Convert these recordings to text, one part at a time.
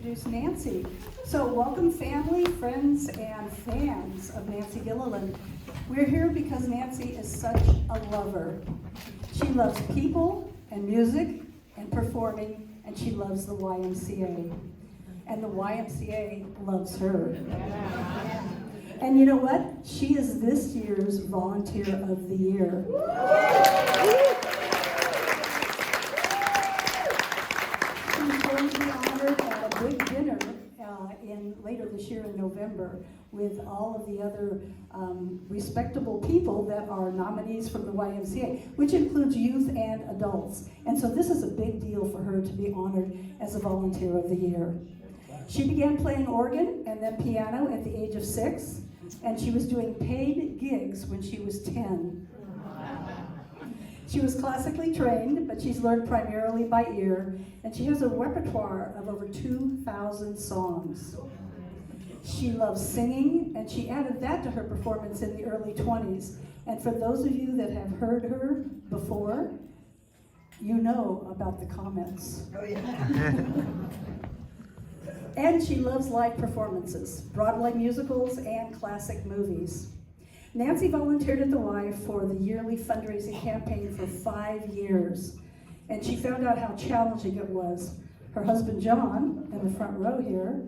introduce Nancy. So welcome family, friends, and fans of Nancy Gilliland. We're here because Nancy is such a lover. She loves people and music and performing, and she loves the YMCA. And the YMCA loves her. And you know what? She is this year's Volunteer of the Year. She's going to be honored at a big dinner later this year in November with all of the other respectable people that are nominees from the YMCA, which includes youth and adults. And so this is a big deal for her to be honored as a Volunteer of the Year. She began playing organ and then piano at the age of 6, and she was doing paid gigs when she was 10. She was classically trained, but she's learned primarily by ear, and she has a repertoire of over 2,000 songs. She loves singing, and she added that to her performance in the early 20s. And for those of you that have heard her before, you know about the comments. Oh, yeah. And she loves live performances, Broadway musicals, and classic movies. Nancy volunteered at the Y for the yearly fundraising campaign for 5 years, and she found out how challenging it was. Her husband, John, in the front row here,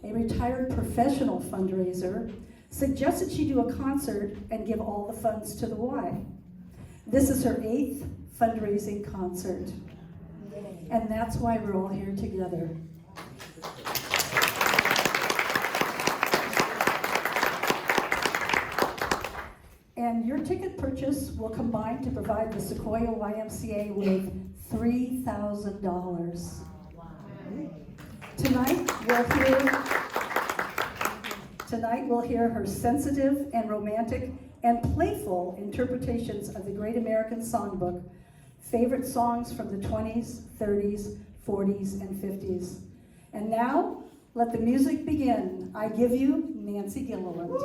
a retired professional fundraiser, suggested she do a concert and give all the funds to the Y. This is her 8th fundraising concert, and that's why we're all here together. And your ticket purchase will combine to provide the Sequoia YMCA with $3,000. Tonight we'll hear her sensitive and romantic and playful interpretations of the Great American Songbook, favorite songs from the 20s, 30s, 40s, and 50s. And now, let the music begin. I give you Nancy Gilliland.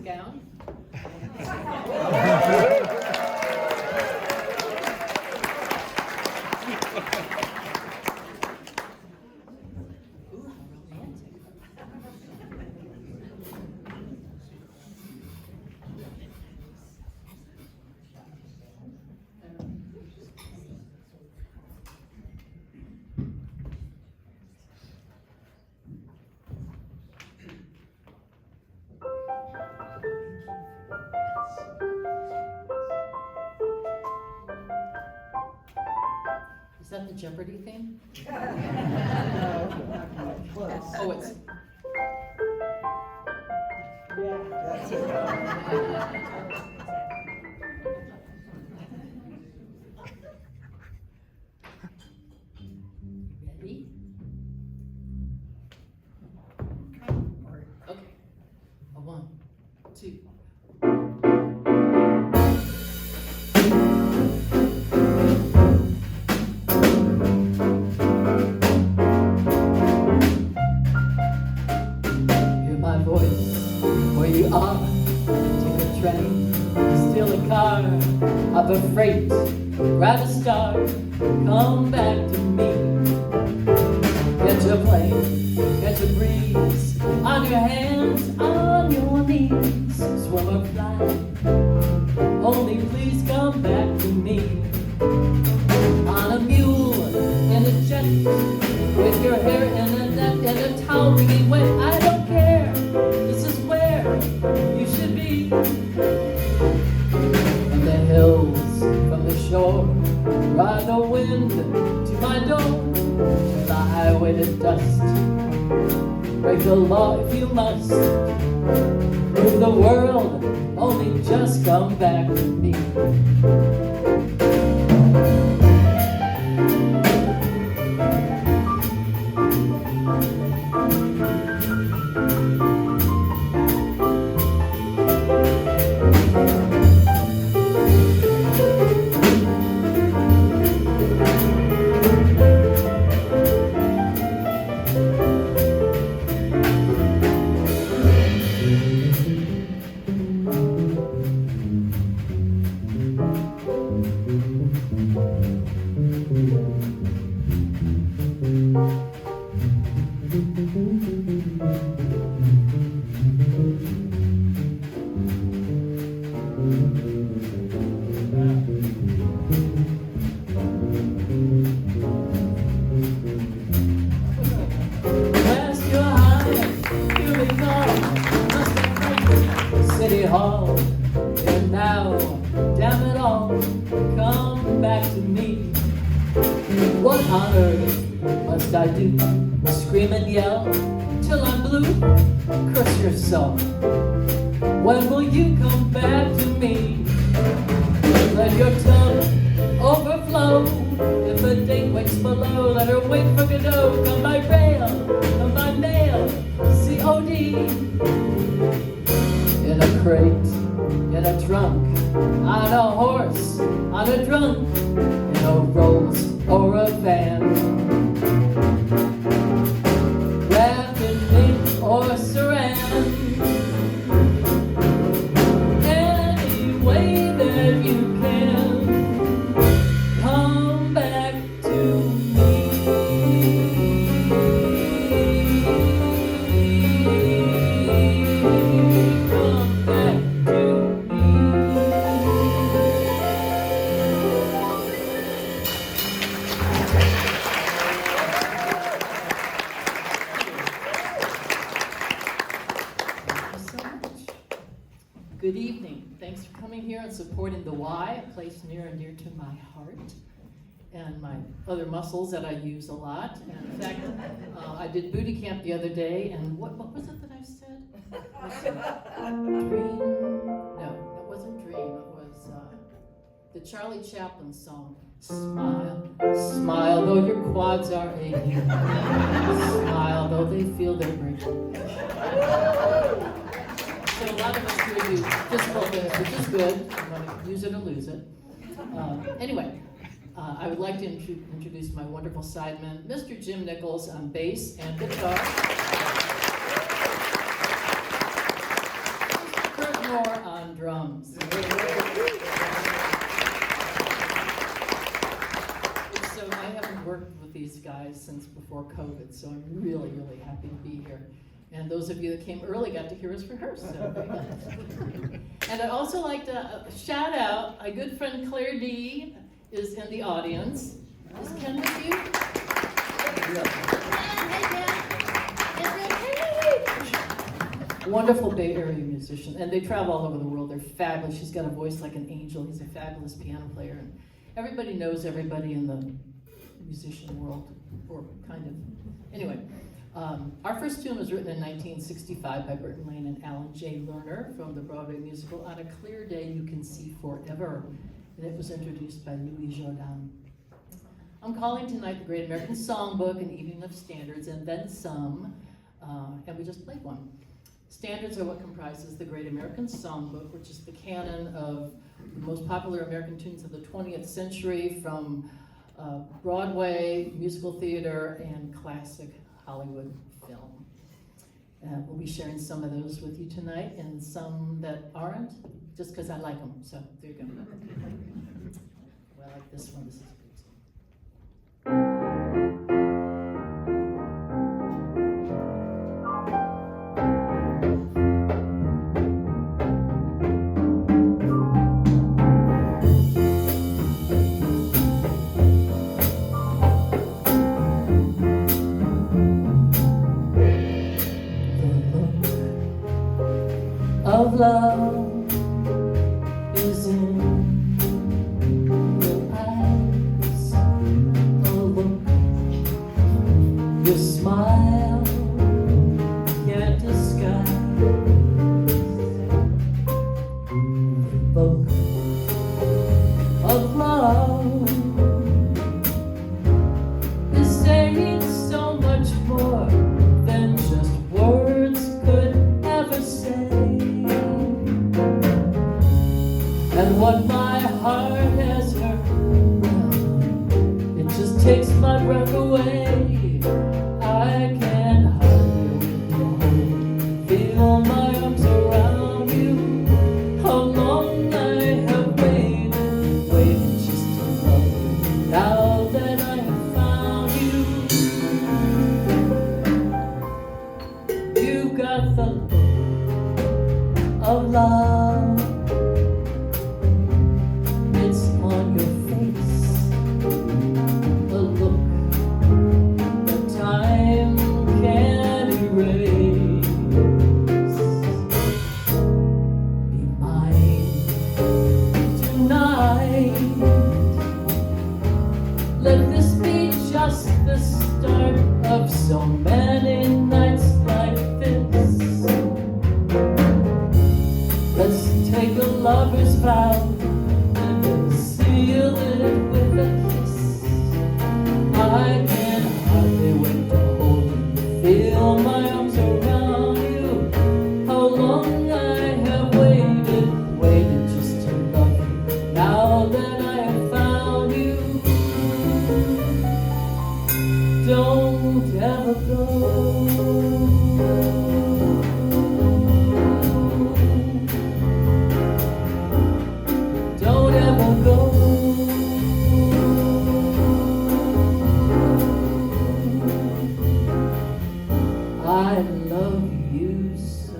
Gown. Is that the Jeopardy theme? Oh, it's. Yeah, that's it. Ready? Okay. A 1, 2. Up a freight, grab a star, come back to me. Get your plane, get your breeze, on your hands, on your knees, swim or fly, only please come back to me. On a mule, in a jet, with your hair in a net, in a towel wringing wet, I don't care, this is where you should be. Hills from the shore, ride the wind to my door, the highway to dust, break the law if you must, move the world, only just come back to me. Last you're high, you become City Hall. And now, damn it all, come back to me. What on earth must I do? Scream and yell till I'm blue? Curse yourself. When will you come back to me? Let your tongue overflow. If a date waits below, let her wait for Godot. Come by rail, come by mail, COD. In a crate, in a trunk, on a horse, on a drunk, in a Rolls or a van, wrapped in ink or saran. Any way that you can, come back to me. Come back to me. Good evening. Thanks for coming here and supporting the Y, a place near and dear to my heart and my other muscles that I use a lot. And in fact, I did booty camp the other day, and what was it that I said? Dream? No, it wasn't Dream. It was the Charlie Chaplin song. Smile, smile, though your quads are aching. Smile, though they feel they're breaking. So a lot of us here do physical things, which is good. I'm going to use it or lose it. Anyway, I would like to introduce my wonderful sideman, Mr. Jim Nichols on bass and guitar. Mr. Curt Moore on drums. So I haven't worked with these guys since before COVID, so I'm really, really happy to be here. And those of you that came early got to hear us rehearse. So very nice. And I'd also like to shout out a good friend, Claire D, is in the audience. Is Ken with you? Wonderful Bay Area musician, and they travel all over the world. They're fabulous. She's got a voice like an angel. He's a fabulous piano player, and everybody knows everybody in the musician world, or kind of. Anyway. Our first tune was written in 1965 by Burton Lane and Alan J. Lerner from the Broadway musical On a Clear Day You Can See Forever, and it was introduced by Louis Jordan. I'm calling tonight the Great American Songbook, an evening of standards, and then some, and we just played one. Standards are what comprises the Great American Songbook, which is the canon of the most popular American tunes of the 20th century from Broadway, musical theater, and classic Hollywood film. We'll be sharing some of those with you tonight, and some that aren't, just because I like them. So there you go. Well, I like this one. This is of love is in your eyes, a look, your smile can't disguise. The book of love is saying so much more than just words You got the look of love. It's on your face, the look that time can't erase. Be mine tonight. Let this be just the start of so many nights like this. Let's take a lover's vow and then seal it with a kiss. I can hardly wait to hold you, feel my arms around you. How long I have waited just to love you. Now that I have found you, don't ever go. Don't ever go. I love you so.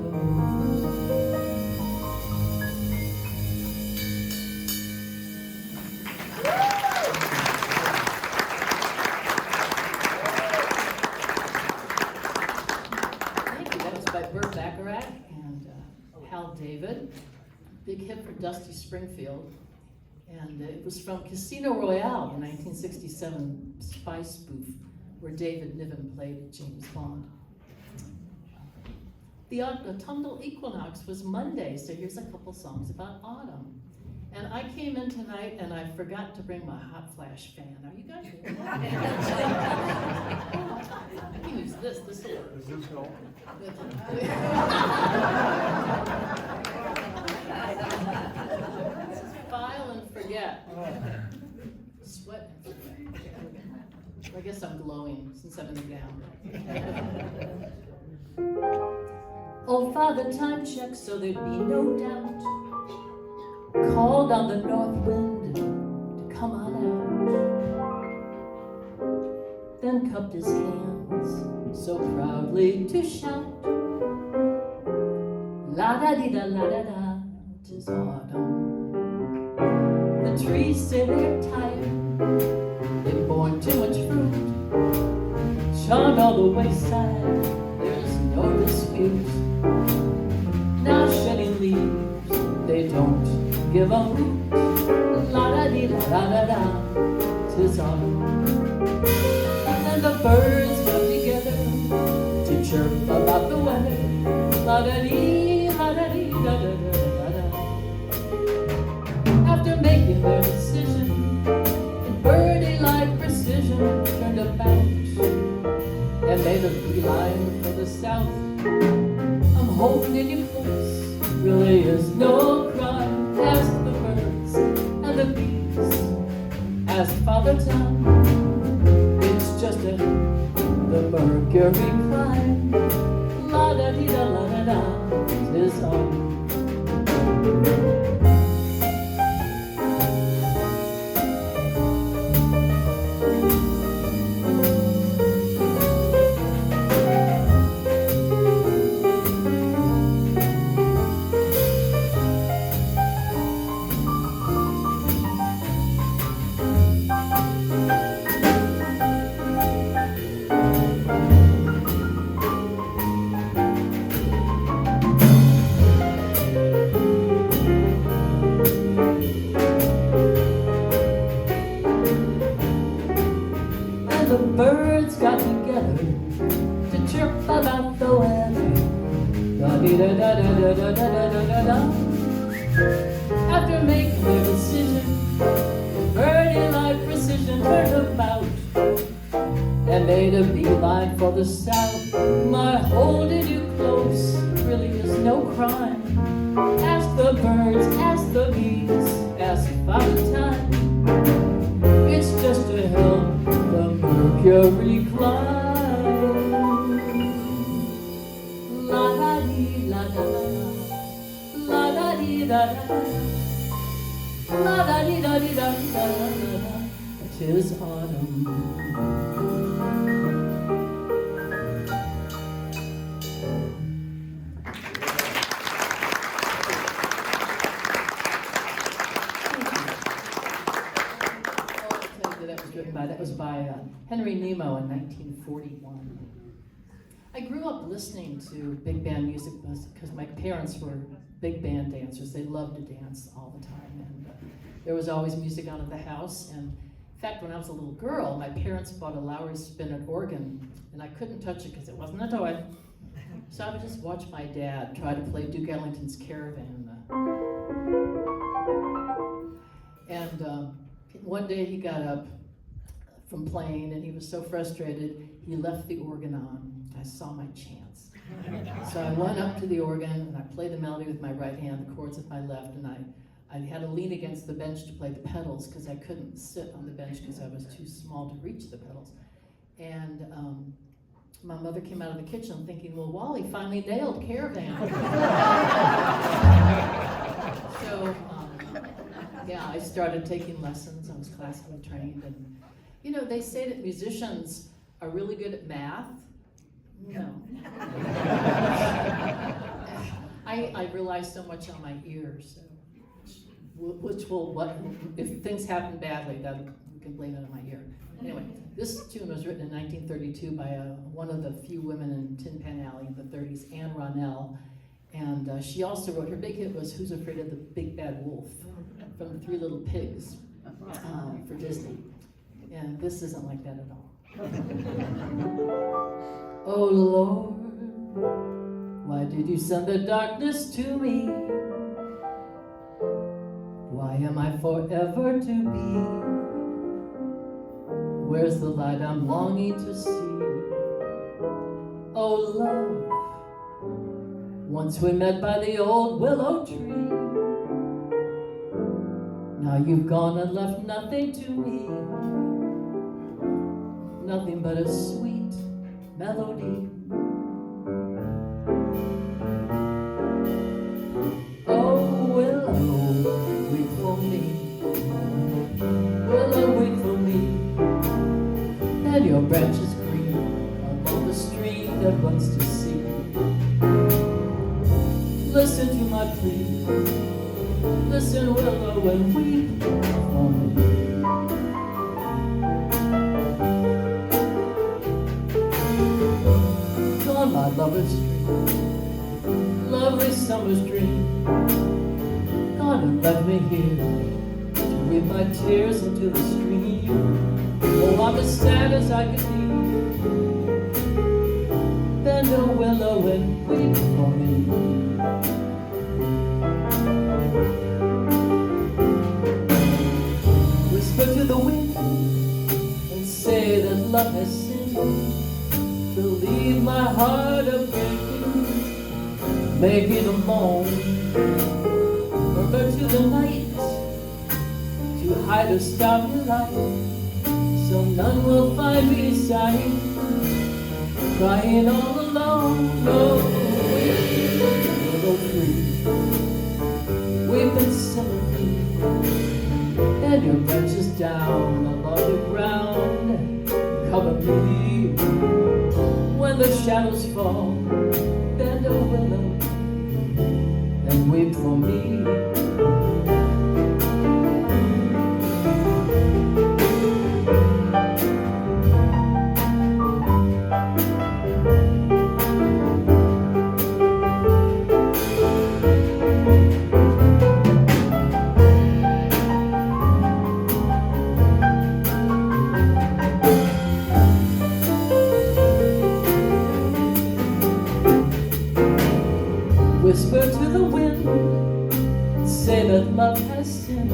Thank you. That was by Burt Bacharach and Hal David. Big hit for Dusty Springfield. And it was from Casino Royale, the 1967 spy spoof, where David Niven played James Bond. The autumnal equinox was Monday, so here's a couple songs about autumn. And I came in tonight and I forgot to bring my hot flash fan. Are you guys here? I can use this will work. Does this help? File and forget. Sweat and forget. I guess I'm glowing since I'm in the gown. Old Father Time checked so there'd be no doubt. Called on the north wind to come on out. Then cupped his hands so proudly to shout. La-da-dee-da, la-da-da, 'tis autumn. The trees say they're tired, they've borne too much fruit. Charmed all the wayside, there's no dispute. Now shedding leaves, they don't give a hoot. La-da-dee-da-da-da-da, 'tis autumn. And the birds come together to chirp about the weather. La-da-dee, la-da-dee-da-da-da-da-da. After making their decision, in birdie-like precision, turned about and made a beeline for the south. I'm holding you close, really is no crime. Ask the birds and the bees, ask Father Time. It's just the Mercury climb. La-da-dee-da-la-da-da, 'tis autumn. The birds got together to chirp about the weather. Da-dee-da-da-da-da-da-da-da-da-da. After making their decision, birdie-like precision turned about and made a beeline for the south. My holding you close really is no crime. Ask the birds, ask the bees, ask Father Time. It's just to help the Mercury climb. La-da-dee-la-da-da-da, la-da-dee-da-da-da, la-da-dee-da-dee-da-da-da-da. 'Tis autumn. primo in 1941. I grew up listening to big band music because my parents were big band dancers. They loved to dance all the time, and there was always music on at the house. And in fact, when I was a little girl, my parents bought a Lowry Spinet organ, and I couldn't touch it because it wasn't a toy. So I would just watch my dad try to play Duke Ellington's Caravan. And one day he got up from playing, and he was so frustrated, he left the organ on. I saw my chance. So I went up to the organ, and I played the melody with my right hand, the chords with my left, and I had to lean against the bench to play the pedals because I couldn't sit on the bench because I was too small to reach the pedals. And my mother came out of the kitchen thinking, well, Wally finally nailed Caravan. So, yeah, I started taking lessons. I was classically trained. And, you know, they say that musicians are really good at math. No. I rely so much on my ears, so, which will, if things happen badly, we can blame it on my ear. Anyway, this tune was written in 1932 by one of the few women in Tin Pan Alley in the 30s, Anne Ronell. And she also wrote, her big hit was Who's Afraid of the Big Bad Wolf from The Three Little Pigs for Disney. And this isn't like that at all. Oh Lord, why did you send the darkness to me? Why am I forever to be? Where's the light I'm longing to see? Oh love, once we met by the old willow tree. Now you've gone and left nothing to me, nothing but a sweet melody. Oh willow, wait for me. Willow, wait for me. And your branches green along the stream that runs to sea. Listen to my plea. Listen, willow, and weep for me. My lover's dream, lovely summer's dream, gone and left me here to weep my tears into the stream. Oh, I'm as sad as I could be. Bend a willow and weep for me. Whisper to the wind and say that love has sinned, to leave my heart a-breaking, making a moan. Murmur to the night, to hide a starry light, so none will find me sighing, crying all alone. Oh, weep, willow tree, weep in sympathy, bend your branches down along the ground, cover me. When the shadows fall, bend a willow and weep for me. Whisper to the wind, say that love has sinned,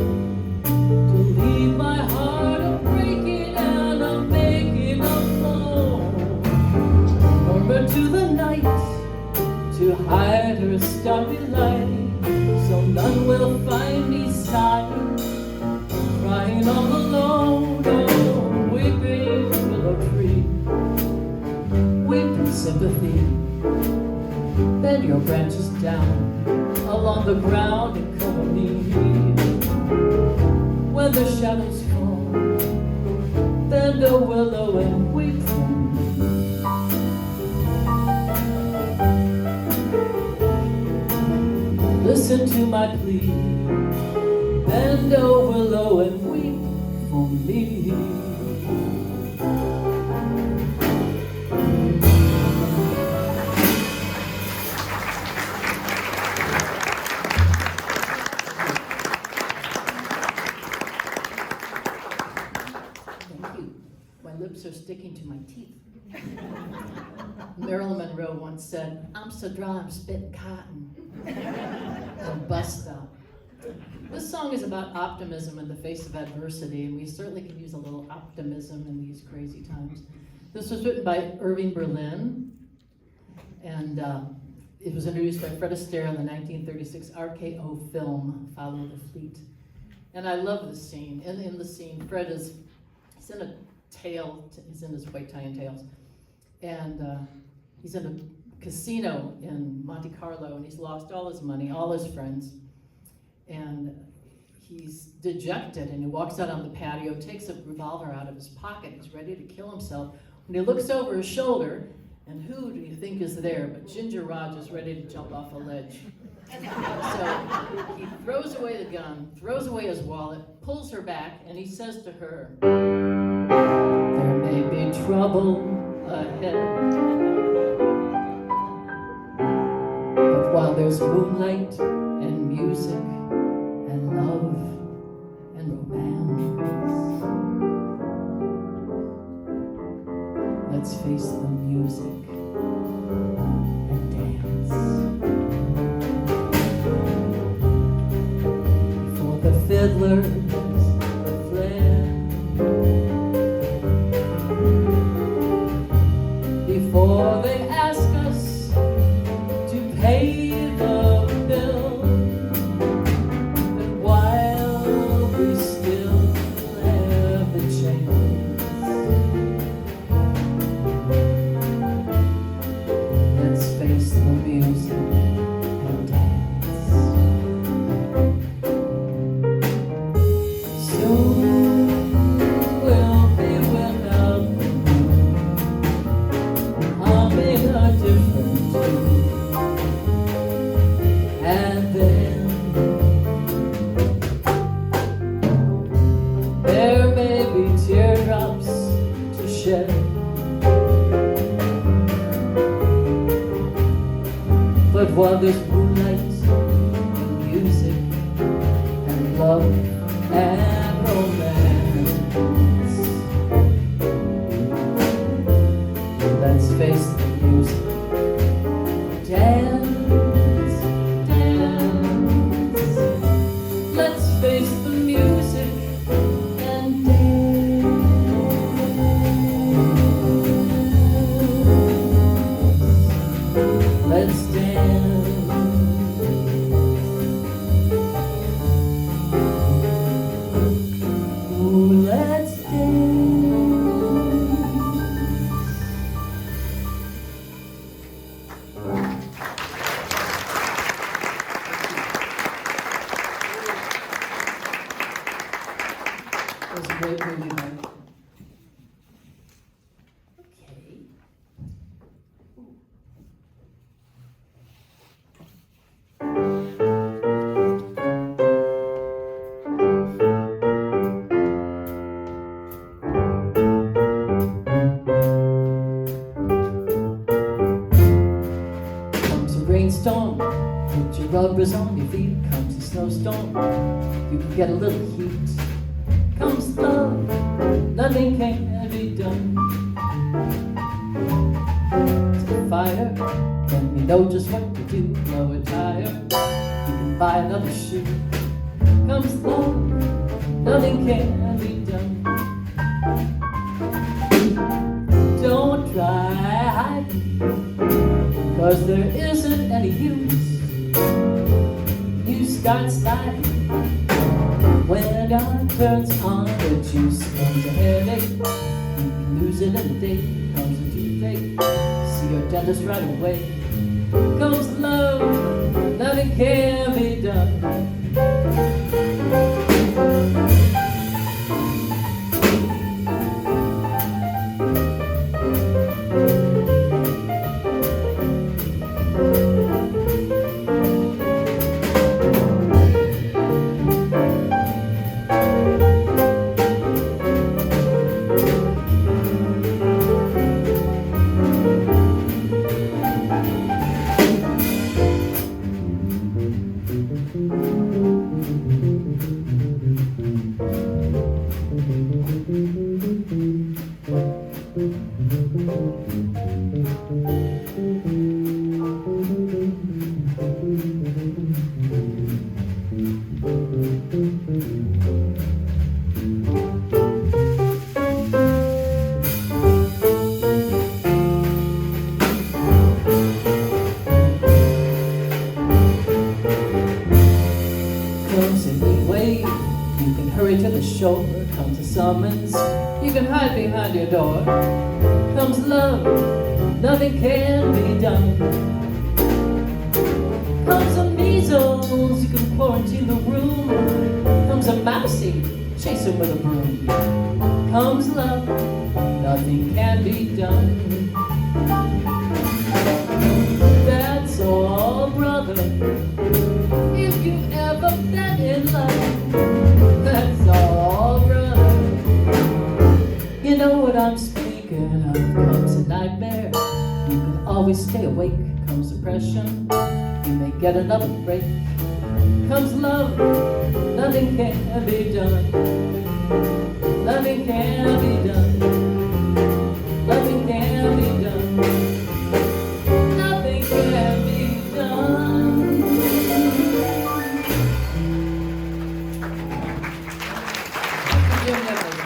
to leave my heart a-breaking and a-making a moan. Murmur to the night, to hide her starry light, so none will find me sighing, crying all alone. Oh, weeping willow tree, weep in sympathy. Bend your branches down along the ground and cover me. When the shadows fall, bend a willow and weep for me. Listen to my plea, bend a willow and weep for me. said, "I'm so dry, I'm spitting cotton." A bus stop. This song is about optimism in the face of adversity, and we certainly could use a little optimism in these crazy times. This was written by Irving Berlin, and it was introduced by Fred Astaire in the 1936 RKO film, Follow the Fleet. And I love this scene. In the scene, Fred is, he's in a he's in his white tie and tails, and he's in a casino in Monte Carlo, and he's lost all his money, all his friends, and he's dejected, and he walks out on the patio, takes a revolver out of his pocket, he's ready to kill himself, when he looks over his shoulder, and who do you think is there but Ginger Rogers ready to jump off a ledge. So he throws away the gun, throws away his wallet, pulls her back, and he says to her, "There may be trouble ahead, but while there's moonlight and music and love and romance, let's face the music and dance." For the fiddlers have fled, before they ask us to pay the bill, and while we still have the chance, let's face the music and dance. Soon we'll be without the moon, humming a different tune, and then there may be teardrops to shed, but while there's moonlight and music and love and romance, let's face the music. Dance, dance. Let's face the music and dance. Let's dance. Ooh, let's dance. That was a great movie, Mike. Okay. Comes a rainstorm, put your rubbers on your feet. Comes a snowstorm, you can get a little heat. Comes love, nothing can be done. It's a fire, then we know just what to do. Blow a tire, you can buy another shoe. Comes love, nothing can be done. Don't try hiding, 'cause there isn't any use. You start sliding when your turns on. The juice comes a headache, you can lose it in a day. Comes a toothache, see your dentist right away. Comes love, nothing can be done. Comes any way, you can hurry to the shore. Comes a summons, you can hide behind your door. Comes love, nothing can be done. Comes a measles, you can quarantine the room. Comes a mousy, chase him with a broom. Comes love, nothing can be done. That's all, brother, if you've ever been in love. That's all, brother, you know what I'm speaking of. Comes a nightmare, you can always stay awake. Comes depression, you may get another break. Comes love, nothing can be done. Nothing can be done. Nothing can be done. Nothing can be done. Jim Nichols.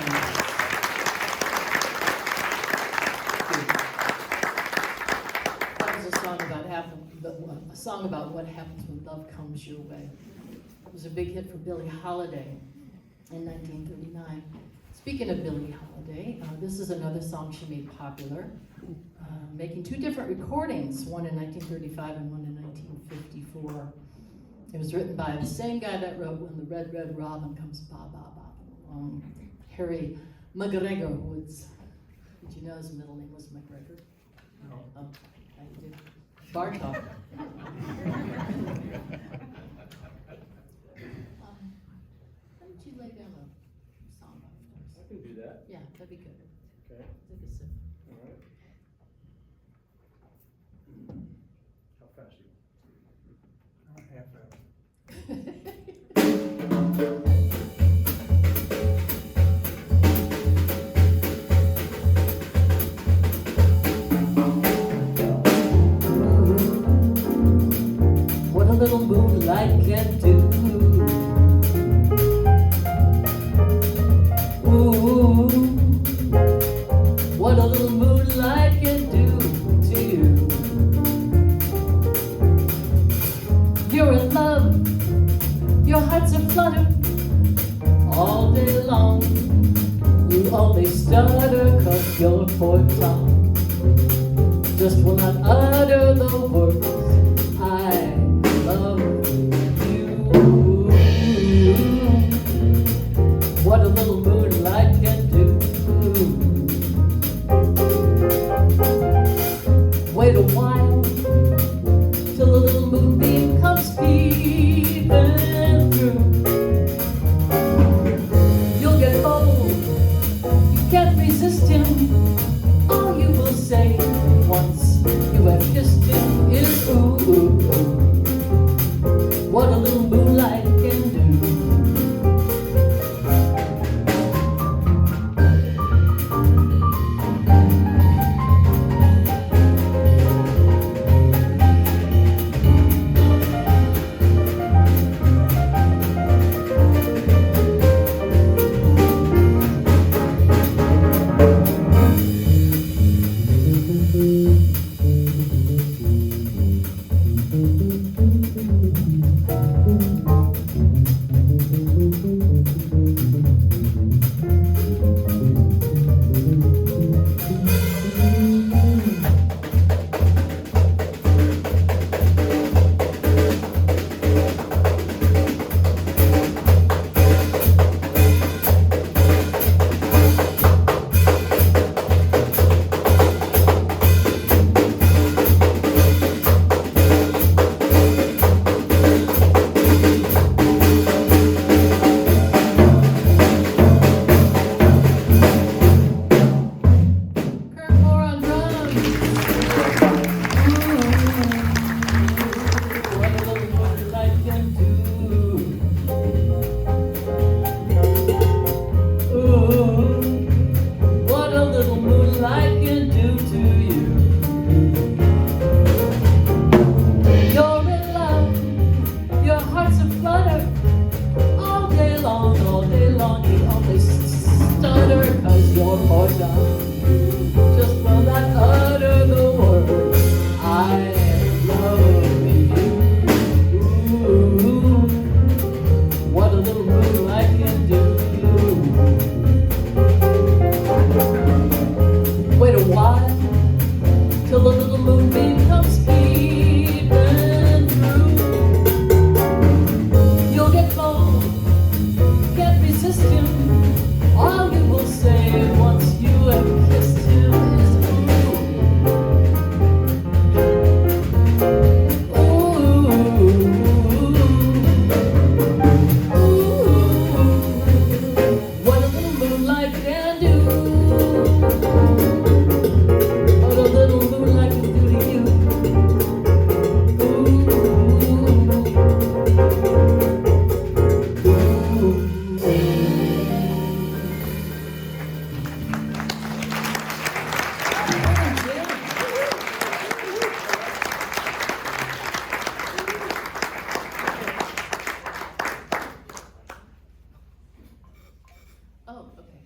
That was a song about what happens when love comes your way. It was a big hit for Billie Holiday in 1939. Speaking of Billie Holiday, this is another song she made popular, making two different recordings, one in 1935 and one in 1954. It was written by the same guy that wrote When the Red, Red Robin Comes Ba Ba Ba. Harry McGregor Woods. Did you know his middle name was McGregor? No. Oh, I did. Bartok. Why don't you lay down a song for us? I can do that. Yeah, that'd be good. Okay. Take a sip. All right. How fast you? Half hour. What a little moonlight can do. Ooh, what a little moonlight can do to you. You're in love, your heart's aflutter all day long. You only stutter 'cause your poor tongue just will not utter the words I love you. What a little moonlight can do. Wait a while till a little moonbeam comes peeping through. You'll get bold, you can't resist him. All poor, poor John just will not utter the word, I love you. Ooh, what a little moonlight can do. Wait a while till the little moonbeam comes peeping through. You'll get bold, can't resist him. All you will say once you have kissed him is ooh, ooh, what a little moonlight can do. What a little moonlight can do to you. Oh, okay.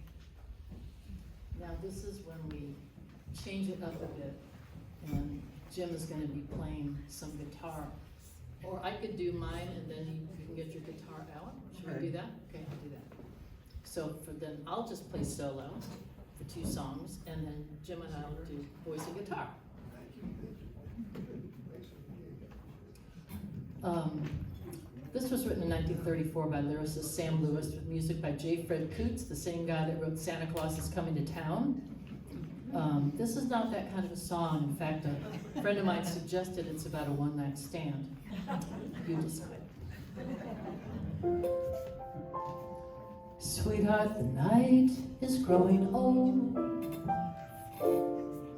Now this is when we change it up a bit, and Jim is going to be playing some guitar. Or I could do mine, and then you can get your guitar out. Should we do that? Okay, I'll do that. So for then, I'll just play solo for 2 songs, and then Jim and I will do voice and guitar. This was written in 1934 by lyricist Sam Lewis with music by J. Fred Coots, the same guy that wrote Santa Claus is Coming to Town. This is not that kind of a song. In fact, a friend of mine suggested it's about a one-night stand. You decide. Sweetheart, the night is growing old.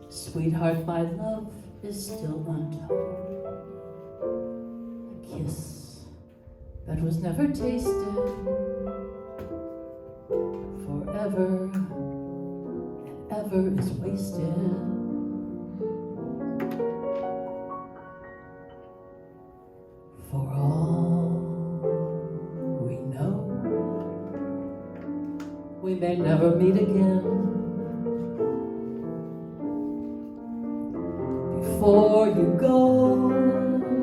Sweetheart, my love is still untold. A kiss that was never tasted, forever and ever is wasted. For all we know, we may never meet again. Before you go,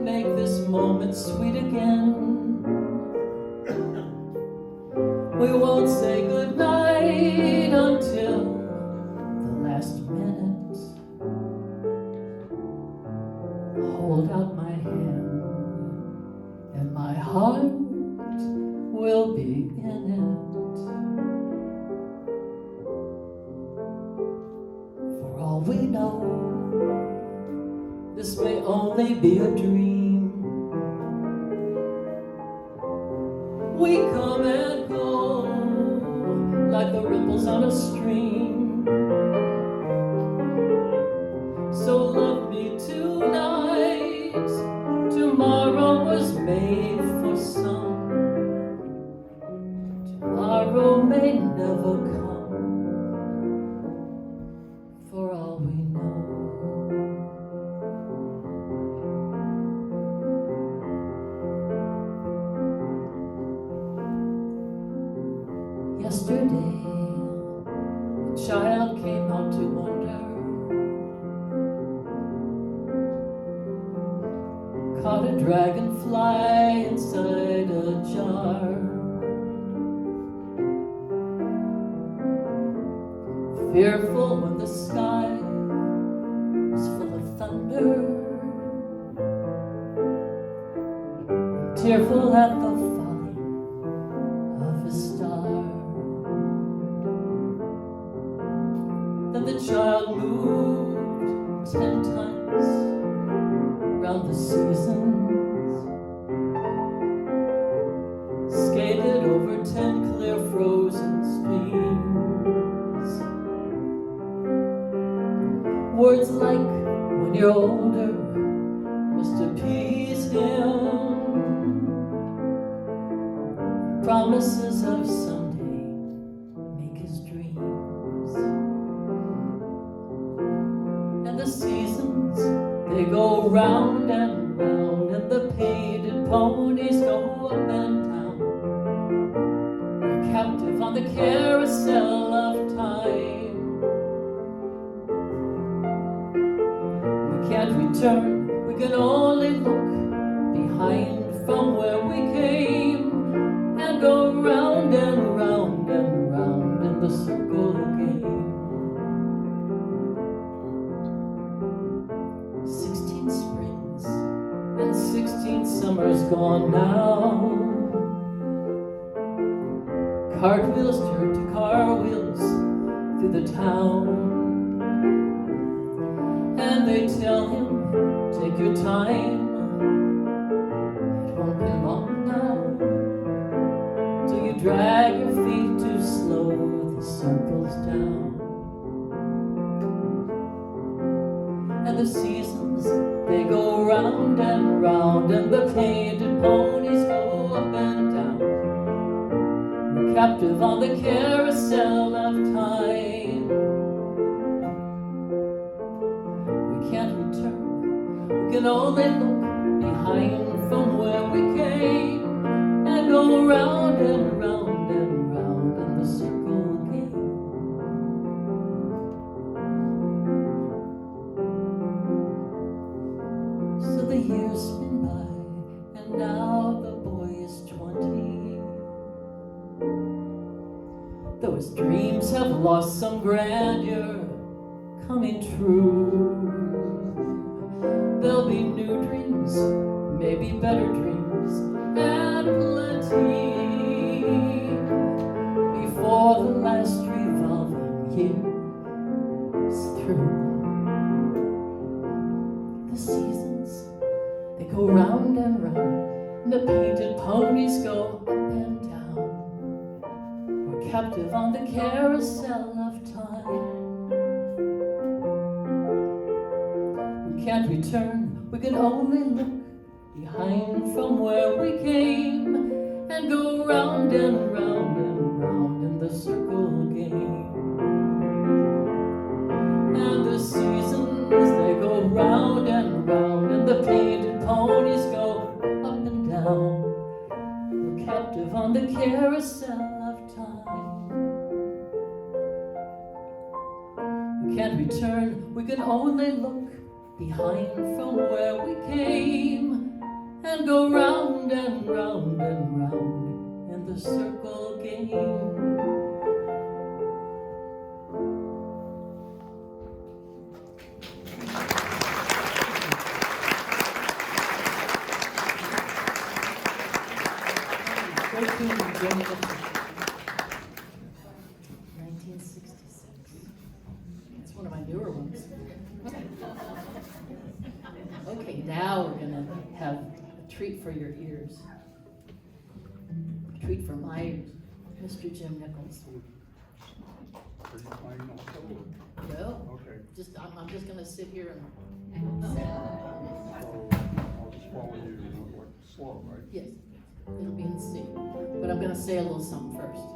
make this moment sweet again. We won't say goodnight until the last minute. Hold out my hand, and my heart will be in it. For all we know, this may only be a dream. We come and go like the ripples on a stream. So love me tonight. Tomorrow was made for some. Tomorrow may never come. For all we know. Yesterday, a child came out to wonder, caught a dragonfly inside a jar. Fearful when the sky was full of thunder, tearful at the folly of a star. Then the child moved 10 times round the seasons, skated over 10 clear frozen streams. Words like, when you're older, must appease him. Promises of someday make his dreams. And the seasons, they go round and round, and the painted ponies go up and down, captive on the carousel of time. and 16 summers gone now. Cartwheels turn to car wheels through the town, and they tell him, take your time, it won't be long now, till you drag your feet too slow, the circles down. And the seasons, they go round and round, and the painted ponies go up and down. We're captive on the carousel of time. We can't return, we can only look behind from where we came, and go round and round and round in the circle game. So the years spin by, and now the boy is 20. Though his dreams have lost some grandeur, coming true, there'll be new dreams, maybe better dreams, and plenty, before the last revolving year is through. The seasons, they go round and round, and the painted ponies go up and down. We're captive on the carousel of time. We can't return, we can only look behind from where we came, and go round and round and round in the circle game. And the seasons, they go round and round, and the painted ponies go up and down. We're captive on the carousel of time. We can't return, we can only look behind from where we came, and go round and round and round in the circle game. Great tune, Jim Nichols. 1966. It's one of my newer ones. Okay, now we're gonna have a treat for your ears. A treat for my ears. Mr. Jim Nichols. Are you playing also? Well, Okay. I'm just gonna sit here and. So I'll just follow you, like slow, right? Yes, it'll be in C. But I'm gonna say a little something first.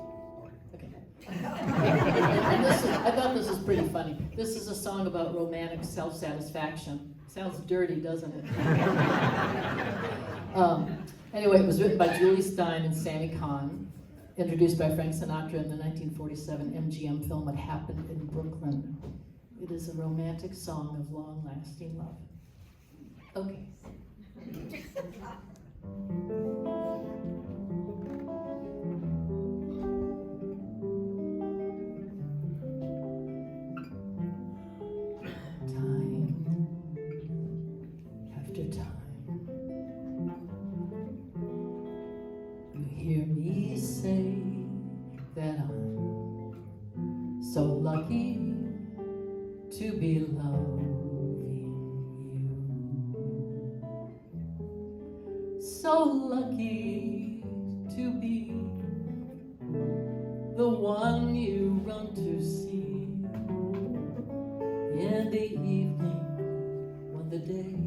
Okay. And I thought this was pretty funny. This is a song about romantic self-satisfaction. Sounds dirty, doesn't it? Anyway, it was written by Julie Stein and Sammy Kahn, introduced by Frank Sinatra in the 1947 MGM film What Happened in Brooklyn. It is a romantic song of long-lasting love. Okay. Time after time, you hear me say that I'm so lucky to be loving you, so lucky to be the one you run to see in the evening when the day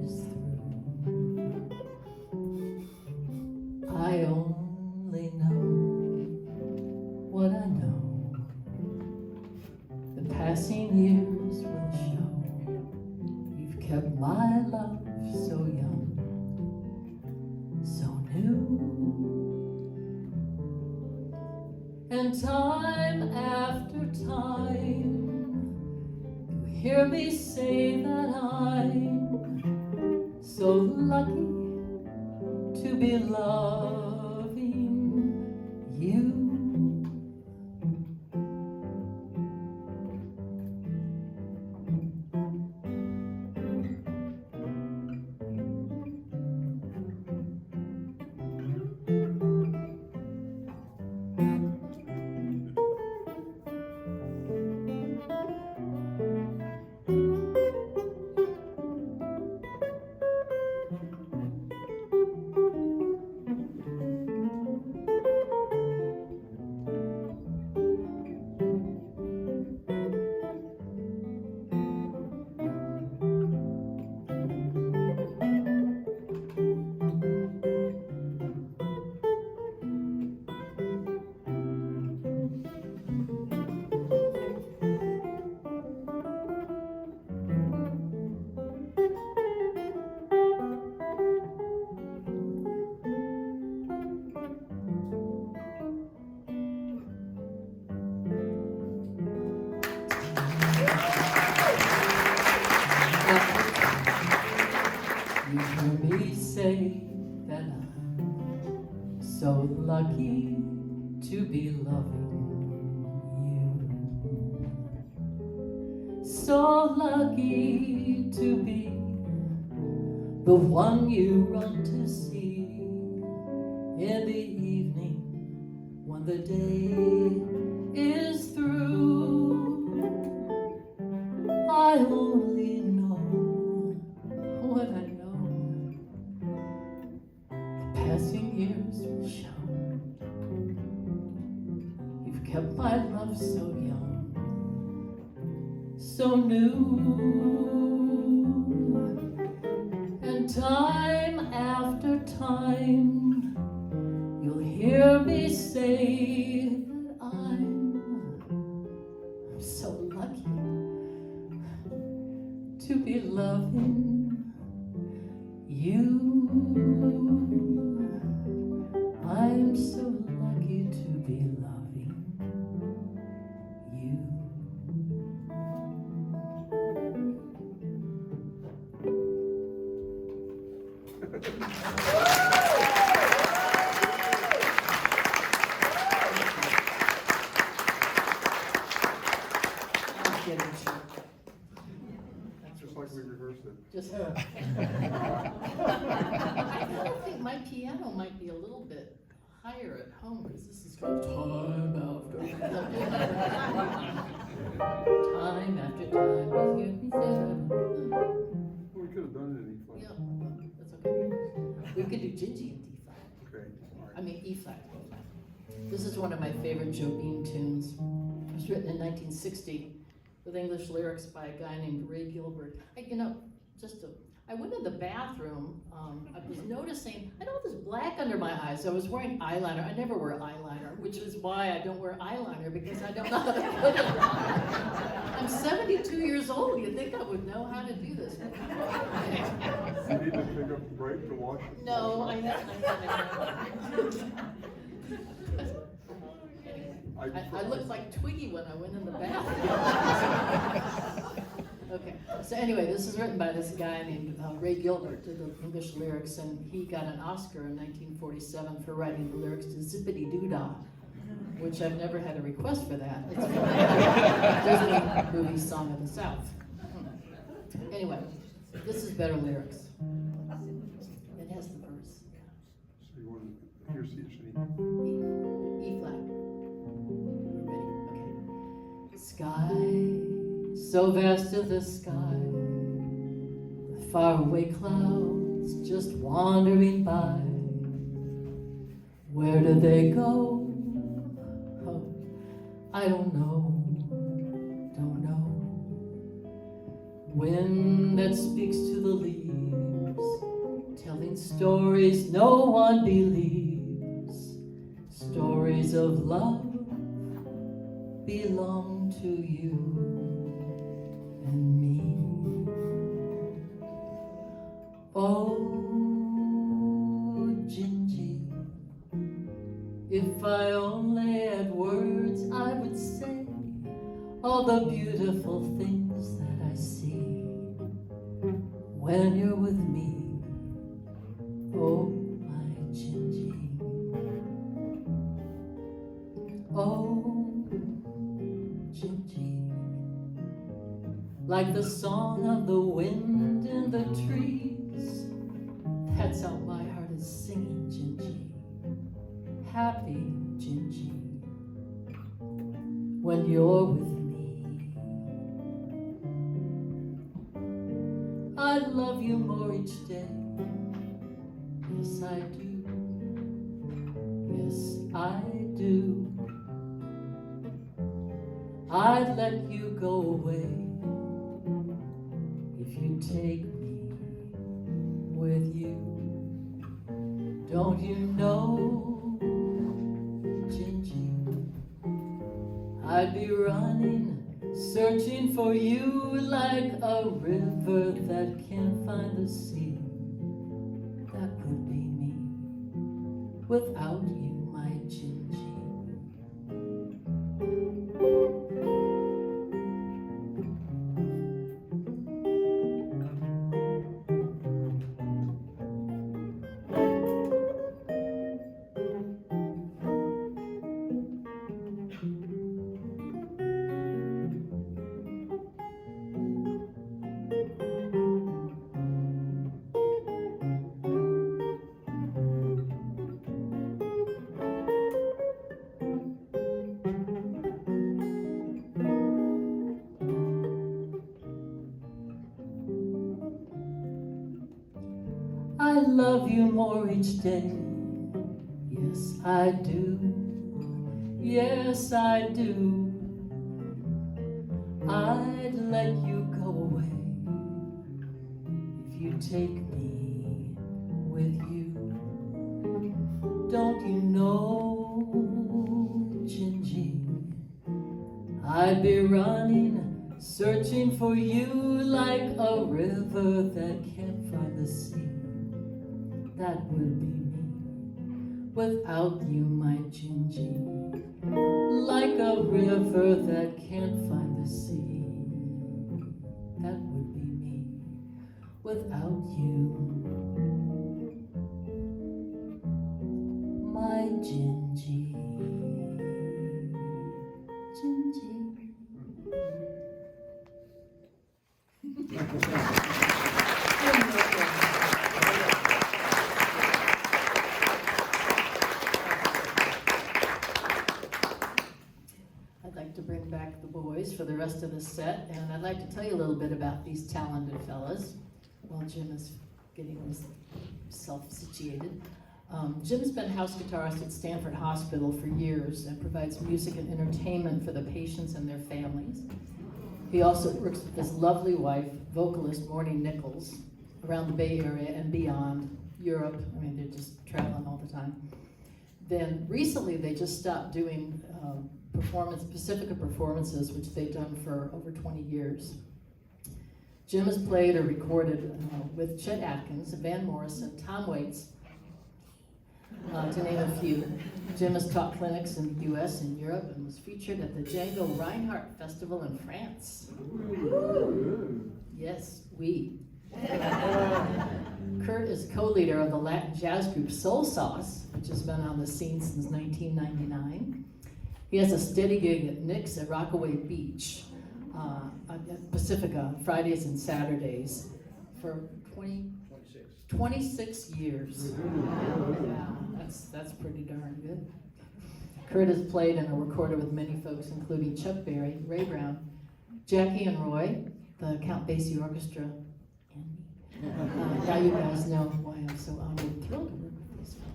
is through. I only know what I know. The passing years will show. You've kept my love so young, so new. And time after time, you hear me say that I'm so lucky to be loving you. You hear me say that I'm so lucky to be loving you. So lucky to be the one you run to see in the evening when the day is through. I only know what I know. The passing years will show. You've kept my love so young, so new. And time after time, you'll hear me say that I'm so lucky to be loving you. I'm so lucky to be loving you. Just like we rehearsed it. Just her. I think my piano might be a little bit higher at home because this is called time after time. Time after time, you hear me say that. We could have done it in E flat. Yeah, well, that's okay. We could do Gingy in D flat. Okay, all right. I mean E flat. This is one of my favorite Jobim tunes. It was written in 1960 with English lyrics by a guy named Ray Gilbert. I went in the bathroom, I was noticing, I had all this black under my eyes. I was wearing eyeliner. I never wear eyeliner, which is why I don't wear eyeliner, because I don't know how to put it on. I'm 72 years old. You'd think I would know how to do this. You need to take a break to wash it? No, I I looked like Twiggy when I went in the bathroom. Okay, so anyway, this is written by this guy named Ray Gilbert, did the English lyrics, and he got an Oscar in 1947 for writing the lyrics to Zippity Doo Dah, which I've never had a request for that. It's from the Disney movie Song of the South. Anyway, this is better lyrics. It has the verse. So you want to, here's the E. E flat. Ready? Okay. Sky, so vast of the sky, with faraway clouds just wandering by. Where do they go? Oh, I don't know, don't know. Wind that speaks to the leaves, telling stories no one believes. Stories of love belong to you and me. Oh, Gingy, if I only had words, I would say all the beautiful things that I see when you're with me. Oh, my Gingy. Oh, Gingy. Like the song of the wind in the trees, that's how my heart is singing, Gingy. Happy, Gingy, when you're with me. I love you more each day. Yes, I do. Yes, I do. I'd let you go away if you take me with you. Don't you know, Gingy, I'd be running, searching for you like a river that can't find the sea. That would be me without you, my Gingy. I love you more each day. Yes, I do. Yes, I do. I'd let you go away if you take me with you. Don't you know, Gingy, I'd be running, searching for you like a river that can't find the sea. That would be me without you, my Gingy. Like a river that can't find the sea. That would be me without you, my Gingy. Gingy. I'd like to bring back the boys for the rest of the set, and I'd like to tell you a little bit about these talented fellas while Jim is getting himself situated. Jim's been house guitarist at Stanford Hospital for years and provides music and entertainment for the patients and their families. He also works with his lovely wife, vocalist Nichols, around the Bay Area and beyond, Europe. I mean, they're just traveling all the time. Then recently they just stopped doing Pacifica performances, which they've done for over 20 years. Jim has played or recorded with Chet Atkins, Van Morrison, Tom Waits, to name a few. Jim has taught clinics in the US and Europe and was featured at the Django Reinhardt Festival in France. Yes, we. Curt is co-leader of the Latin jazz group Soul Sauce, which has been on the scene since 1999. He has a steady gig at Nick's at Rockaway Beach, at Pacifica, Fridays and Saturdays, for 26 years. Wow, that's pretty darn good. Curt has played and recorded with many folks, including Chuck Berry, Ray Brown, Jackie and Roy, the Count Basie Orchestra, and me. Now you guys know why I'm so honored and thrilled to work with these folks.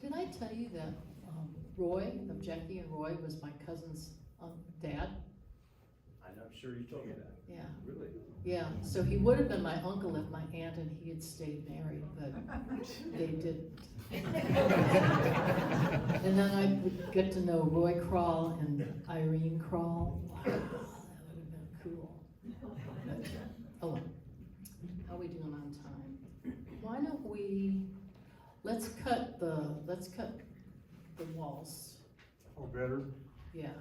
Did I tell you that Roy, of Jackie and Roy, was my cousin's dad? I'm sure you told me that. Yeah. Really? Yeah, so he would have been my uncle if my aunt and he had stayed married, but they didn't. And then I would get to know Roy Kroll and Irene Kroll. Wow, that would have been cool. But, oh, how are we doing on time? Why don't we, let's cut the waltz. Oh, better? Yeah.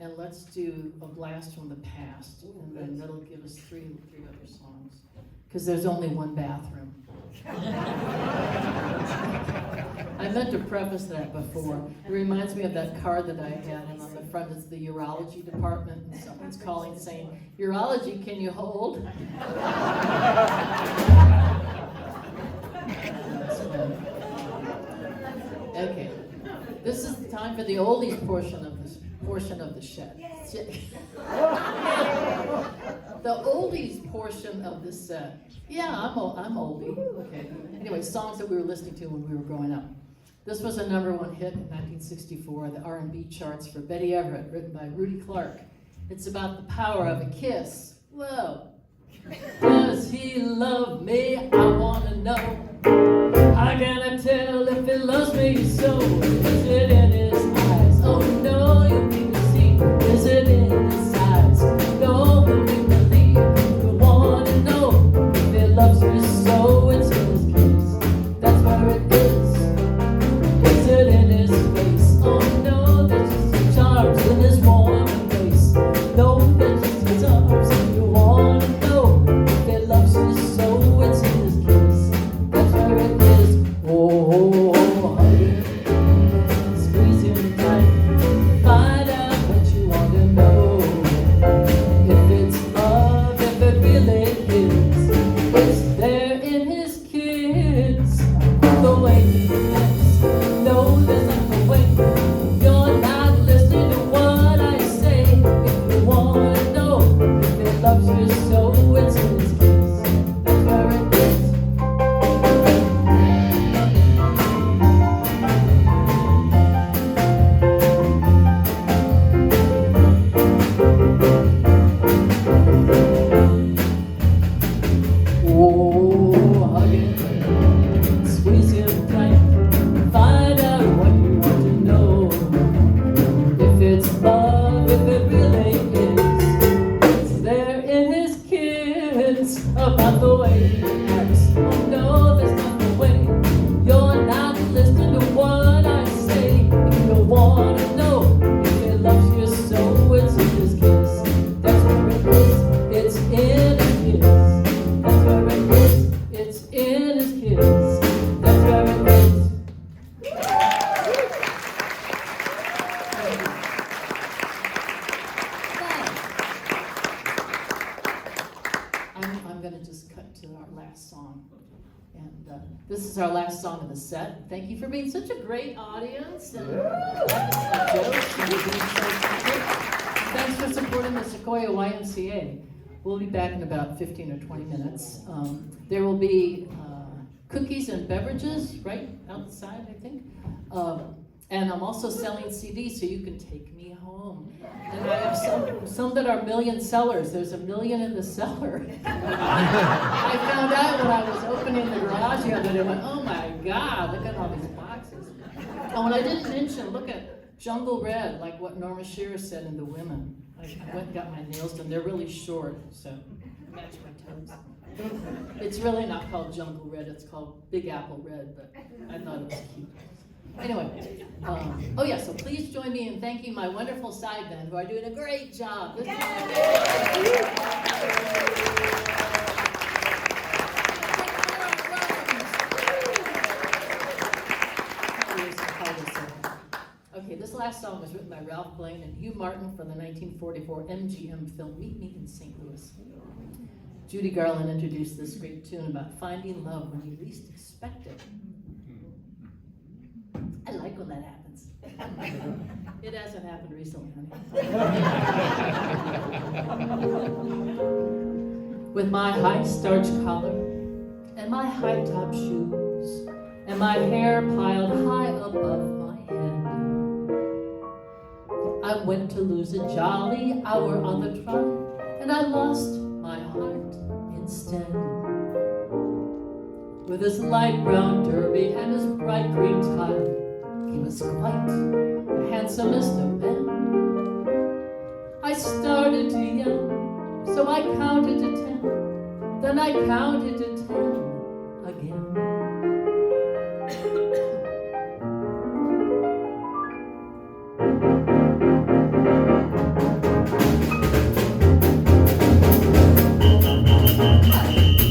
And let's do a blast from the past, and then that'll give us three other songs. Because there's only one bathroom. I meant to preface that before. It reminds me of that card that I had, and on the front it's the urology department, and someone's calling saying, "Urology, can you hold?" Okay. This is the time for the oldies portion of the set. The oldies portion of the set. Yeah, I'm oldie. Okay. Anyway, songs that we were listening to when we were growing up. This was a #1 hit in 1964, the R&B charts for Betty Everett, written by Rudy Clark. It's about the power of a kiss. Whoa. Does he love me? I want to know. How can I tell if he loves me so? Is it in his eyes? Oh no, you need to see. Is it in his eyes? No, you make believe. You want to know if he loves you so. It's in his kiss. That's where it is. Is it in his face? Oh no, that's just his charms in his warm embrace. No, that's just his arms. You want to know if he loves you so. It's in his kiss. That's where it is. Oh, it's is our last song of the set. Thank you for being such a great audience. And thanks for supporting the Sequoia YMCA. We'll be back in about 15 or 20 minutes. There will be cookies and beverages right outside, I think. And I'm also selling CDs, so you can take me home. And I have some that are million sellers. There's 1 million in the cellar. I found out when I was opening the garage the other day, I went, oh my God, look at all these boxes. Oh, and I didn't mention, look at Jungle Red, like what Norma Shearer said in The Women. I went and got my nails done. They're really short, so match my toes. It's really not called Jungle Red, it's called Big Apple Red, but I thought it was cute. Anyway, oh yeah, so please join me in thanking my wonderful side band who are doing a great job. This is okay, this last song was written by Ralph Blaine and Hugh Martin for the 1944 MGM film Meet Me in St. Louis. Judy Garland introduced this great tune about finding love when you least expect it. I like when that happens. It hasn't happened recently, honey. With my high starch collar and my high top shoes and my hair piled high above my head, I went to lose a jolly hour on the trot, and I lost my heart instead. With his light brown derby and his bright green tie, he was quite the handsomest of men. I started to yell, so I counted to 10. Then I counted to 10 again.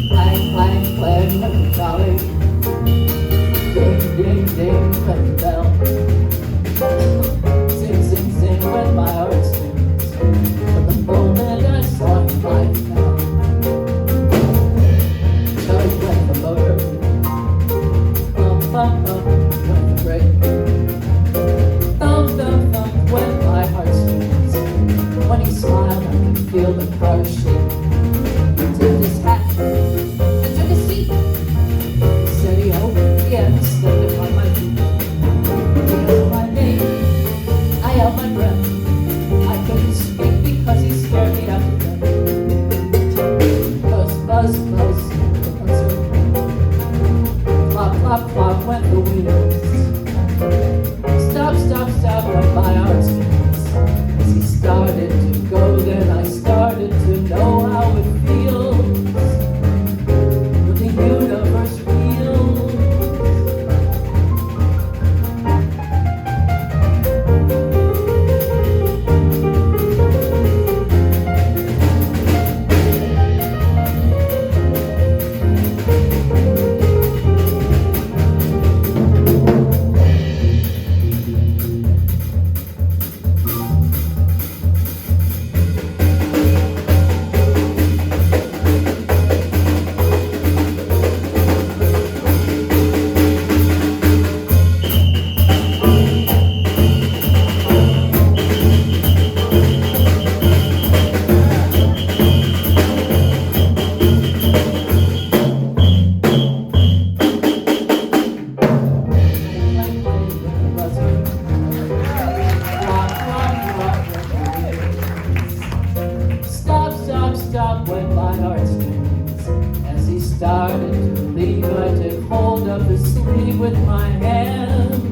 Clang, clang, clang, like a trolley. Ding, ding, ding, like a bell. Sing, sing, sing when my heart sings. From the moment I saw him, I fell. Charge like the motor. Thump, thump, thump, when the brake. Thump, thump, thump, when my heart sings. When he smiled, I could feel the car shake. He tipped his hat and took a seat. He said he hoped he hadn't stepped upon my feet. He called my name, I held my breath. I couldn't speak because he scared me out to death. Buzz, buzz, buzz, the buzzer. Plop, plop, plop went the wheels. Stop, stop, stop went my heart strings. As he started to go, then I started to know how it feels. When the universe feels. Stop, stop, stop went my heartstrings. As he started to leave, I took hold of his sleeve with my hand.